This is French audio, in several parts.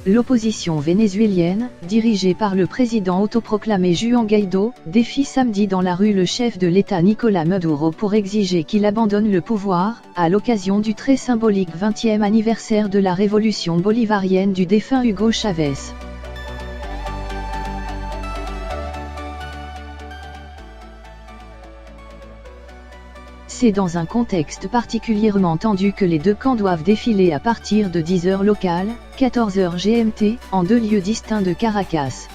L'opposition vénézuélienne, dirigée par le président autoproclamé Juan Guaidó, défie samedi dans la rue le chef de l'État Nicolás Maduro pour exiger qu'il abandonne le pouvoir, à l'occasion du très symbolique 20e anniversaire de la révolution bolivarienne du défunt Hugo Chavez. C'est dans un contexte particulièrement tendu que les deux camps doivent défiler à partir de 10h locales, 14h GMT, en deux lieux distincts de Caracas.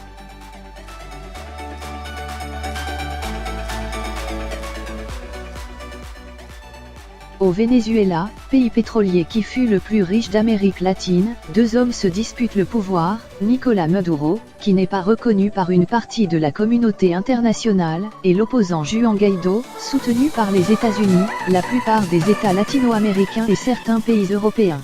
Au Venezuela, pays pétrolier qui fut le plus riche d'Amérique latine, deux hommes se disputent le pouvoir, Nicolás Maduro, qui n'est pas reconnu par une partie de la communauté internationale, et l'opposant Juan Guaidó, soutenu par les États-Unis, la plupart des États latino-américains et certains pays européens.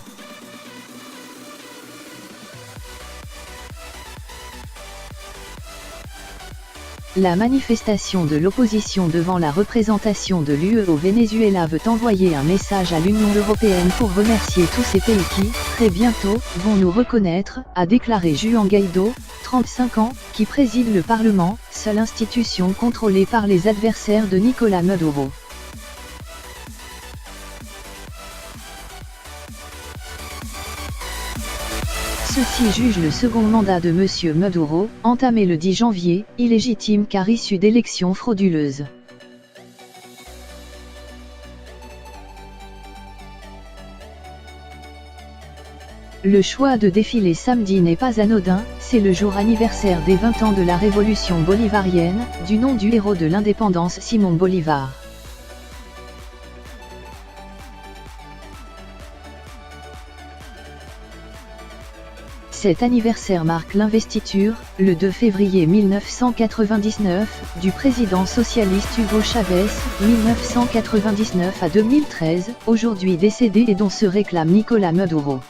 La manifestation de l'opposition devant la représentation de l'UE au Venezuela veut envoyer un message à l'Union européenne pour remercier tous ces pays qui, très bientôt, vont nous reconnaître, a déclaré Juan Guaidó, 35 ans, qui préside le Parlement, seule institution contrôlée par les adversaires de Nicolás Maduro. Ceux-ci jugent le second mandat de M. Maduro, entamé le 10 janvier, illégitime car issu d'élections frauduleuses. Le choix de défiler samedi n'est pas anodin, c'est le jour anniversaire des 20 ans de la révolution bolivarienne, du nom du héros de l'indépendance Simón Bolívar. Cet anniversaire marque l'investiture, le 2 février 1999, du président socialiste Hugo Chavez, 1999 à 2013, aujourd'hui décédé et dont se réclame Nicolás Maduro.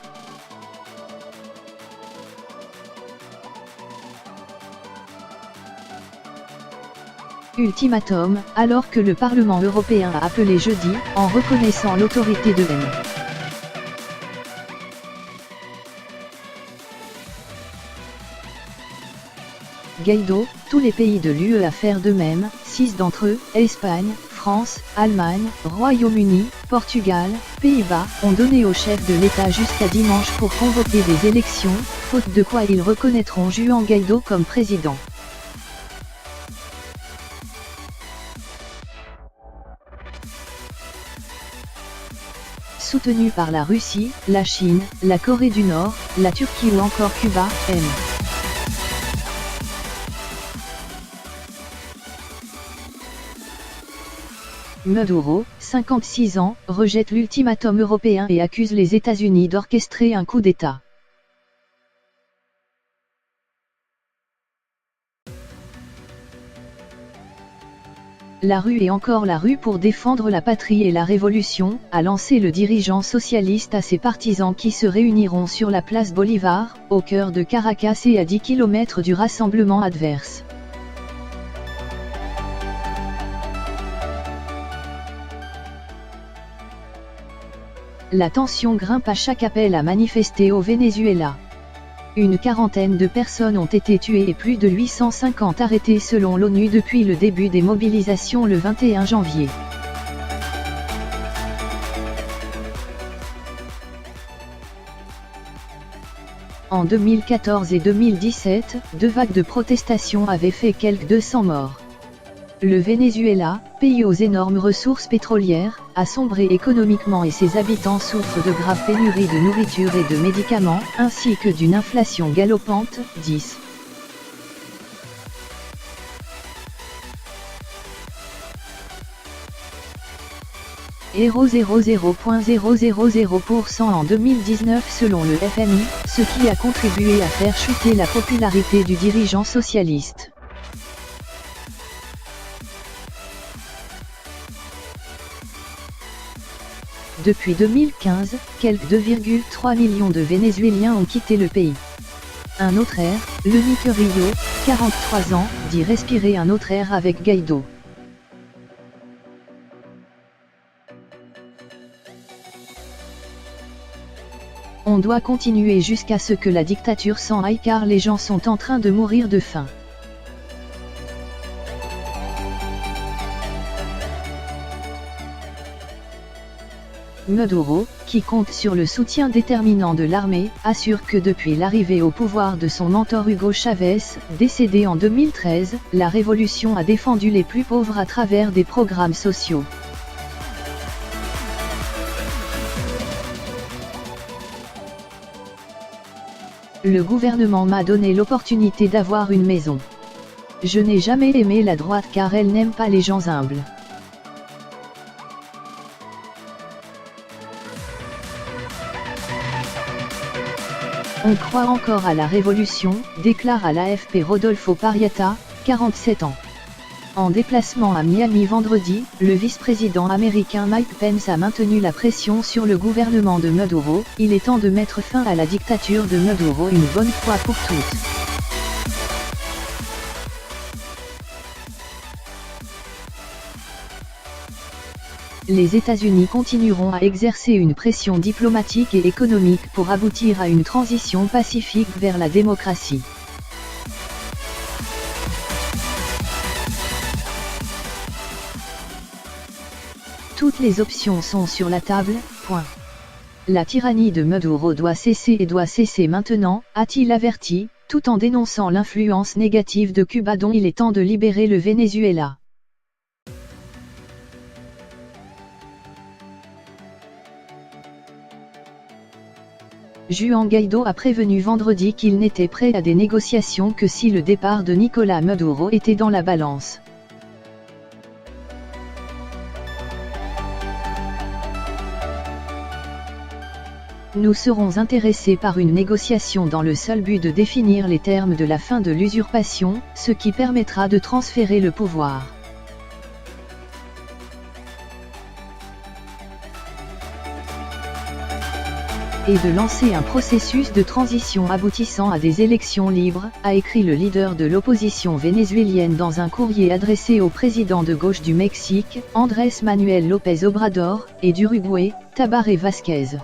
Ultimatum, alors que le Parlement européen a appelé jeudi, en reconnaissant l'autorité de l'U.N. Guaidó, tous les pays de l'UE à faire de même, 6 d'entre eux, Espagne, France, Allemagne, Royaume-Uni, Portugal, Pays-Bas, ont donné au chef de l'État jusqu'à dimanche pour convoquer des élections, faute de quoi ils reconnaîtront Juan Guaidó comme président. Soutenu par la Russie, la Chine, la Corée du Nord, la Turquie ou encore Cuba, M. Maduro, 56 ans, rejette l'ultimatum européen et accuse les États-Unis d'orchestrer un coup d'État. La rue et encore la rue pour défendre la patrie et la révolution, a lancé le dirigeant socialiste à ses partisans qui se réuniront sur la place Bolivar, au cœur de Caracas et à 10 km du rassemblement adverse. La tension grimpe à chaque appel à manifester au Venezuela. Une quarantaine de personnes ont été tuées et plus de 850 arrêtées selon l'ONU depuis le début des mobilisations le 21 janvier. En 2014 et 2017, deux vagues de protestations avaient fait quelques 200 morts. Le Venezuela, pays aux énormes ressources pétrolières, a sombré économiquement et ses habitants souffrent de graves pénuries de nourriture et de médicaments, ainsi que d'une inflation galopante, 10. et 0,000% en 2019 selon le FMI, ce qui a contribué à faire chuter la popularité du dirigeant socialiste. Depuis 2015, quelques 2,3 millions de Vénézuéliens ont quitté le pays. Un autre air, le Niquerillo, 43 ans, dit respirer un autre air avec Guaidó. On On doit continuer jusqu'à ce que la dictature s'en aille car les gens sont en train de mourir de faim. Maduro, qui compte sur le soutien déterminant de l'armée, assure que depuis l'arrivée au pouvoir de son mentor Hugo Chavez, décédé en 2013, la révolution a défendu les plus pauvres à travers des programmes sociaux. Le gouvernement m'a donné l'opportunité d'avoir une maison. Je n'ai jamais aimé la droite car elle n'aime pas les gens humbles. On croit encore à la révolution, déclare à l'AFP Rodolfo Parietta, 47 ans. En déplacement à Miami vendredi, le vice-président américain Mike Pence a maintenu la pression sur le gouvernement de Maduro. Il est temps de mettre fin à la dictature de Maduro une bonne fois pour toutes. Les États-Unis continueront à exercer une pression diplomatique et économique pour aboutir à une transition pacifique vers la démocratie. Toutes les options sont sur la table, point. La tyrannie de Maduro doit cesser et doit cesser maintenant, a-t-il averti, tout en dénonçant l'influence négative de Cuba dont il est temps de libérer le Venezuela. Juan Guaidó a prévenu vendredi qu'il n'était prêt à des négociations que si le départ de Nicolás Maduro était dans la balance. Nous serons intéressés par une négociation dans le seul but de définir les termes de la fin de l'usurpation, ce qui permettra de transférer le pouvoir. Et de lancer un processus de transition aboutissant à des élections libres, a écrit le leader de l'opposition vénézuélienne dans un courrier adressé au président de gauche du Mexique, Andrés Manuel López Obrador, et d'Uruguay, Tabaré Vázquez.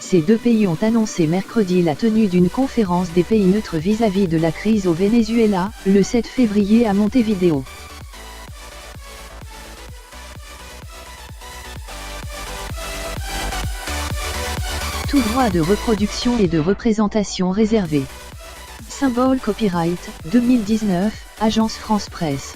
Ces deux pays ont annoncé mercredi la tenue d'une conférence des pays neutres vis-à-vis de la crise au Venezuela, le 7 février à Montevideo. Tout droit de reproduction et de représentation réservé. Symbole Copyright, 2019, Agence France Presse.